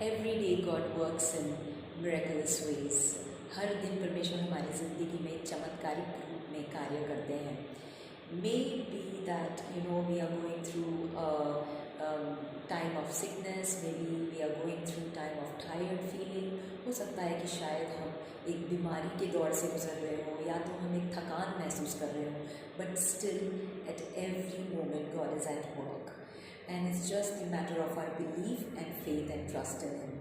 Every day God works in miraculous ways. हर दिन परमेश्वर हमारी ज़िंदगी में चमत्कारिक रूप में कार्य करते हैं. May be that we are going through a time of sickness, maybe we are going through time of tired feeling. हो सकता है कि शायद हम एक बीमारी के दौर से गुजर रहे हो या तो हम एक थकान महसूस कर रहे हो. But still at every moment God is at work. And it's just a matter of our belief and faith and trust in Him.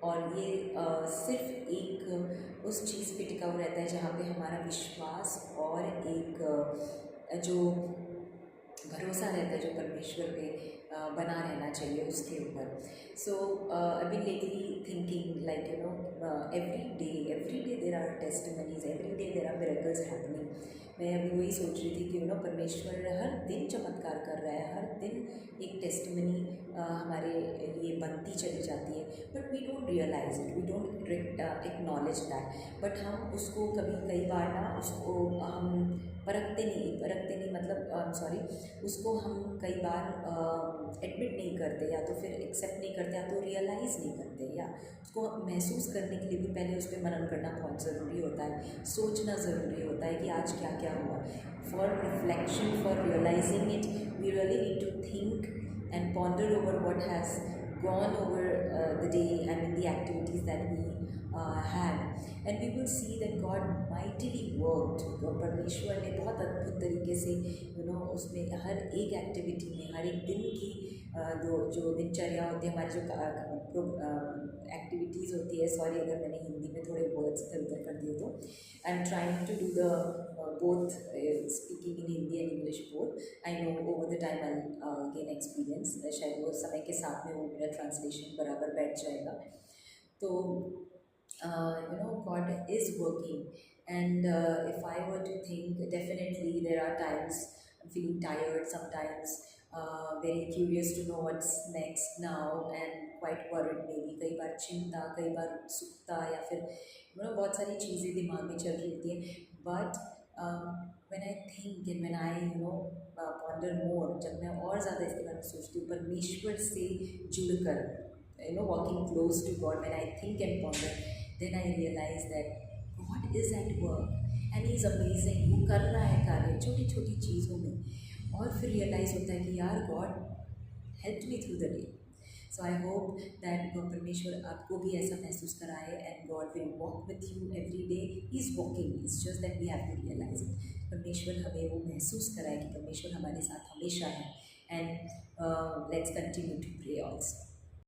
और ये सिर्फ एक उस चीज़ पे टिका हुआ रहता है जहाँ पे हमारा विश्वास और एक जो भरोसा रहता है जो परमेश्वर पे बना रहना चाहिए उसके ऊपर. So I been lately thinking like every day there are testimonies, every day there are miracles happening. मैं अभी वही सोच रही थी कि परमेश्वर हर दिन चमत्कार कर रहा है, हर दिन एक टेस्टिमनी हमारे लिए बनती चली जाती है. But we don't realise it, we don't acknowledge that. But हम उसको कई बार ना उसको हम परखते नहीं मतलब सॉरी उसको हम कई बार एडमिट नहीं करते या तो फिर एक्सेप्ट नहीं करते या तो रियलाइज़ नहीं करते या उसको महसूस करने के लिए भी पहले उस पर मनन करना बहुत ज़रूरी होता है, सोचना ज़रूरी होता है कि आज क्या क्या हुआ. For reflection, for realising it, we really need to think and ponder over what has gone over the day and in the activities that we had, and we will see that God mightily worked. परमेश्वर ने बहुत अद्भुत तरीके से उसमें हर एक activity में, हर एक दिन की जो दिनचर्या होती है, हमारी जो एक्टिविटीज़ होती है. सॉरी अगर मैंने हिंदी में थोड़े वर्ड्स इधर उधर कर दिए तो. I am trying to do the both speaking in Hindi and English both. I know over the time I'll gain experience. शायद वो समय के साथ में वो मेरा translation बराबर बैठ जाएगा. तो God is working, and if I were to think, definitely there are times I'm feeling tired sometimes, very curious to know what's next now, and quite worried maybe. कई बार चिंता, कई बार उत्सुकता या फिर बहुत सारी चीज़ें दिमाग में चल रही होती हैं. But when I think and when I ponder more, जब मैं और ज़्यादा इसके बारे में सोचती हूँ परमेश्वर से जुड़कर, walking close to God, when I think and ponder, then I realize that God is at work and He is amazing. वो कर रहा है कार्य छोटी छोटी चीज़ों में, और फिर रियलाइज़ होता है कि यार God helped me through the day. So I hope that परमेश्वर आपको भी ऐसा महसूस कराए, and God will walk with you every day. He is walking. It's just that we have to realize it. परमेश्वर हमें वो महसूस कराए कि परमेश्वर हमारे साथ हमेशा है. And let's continue to pray also.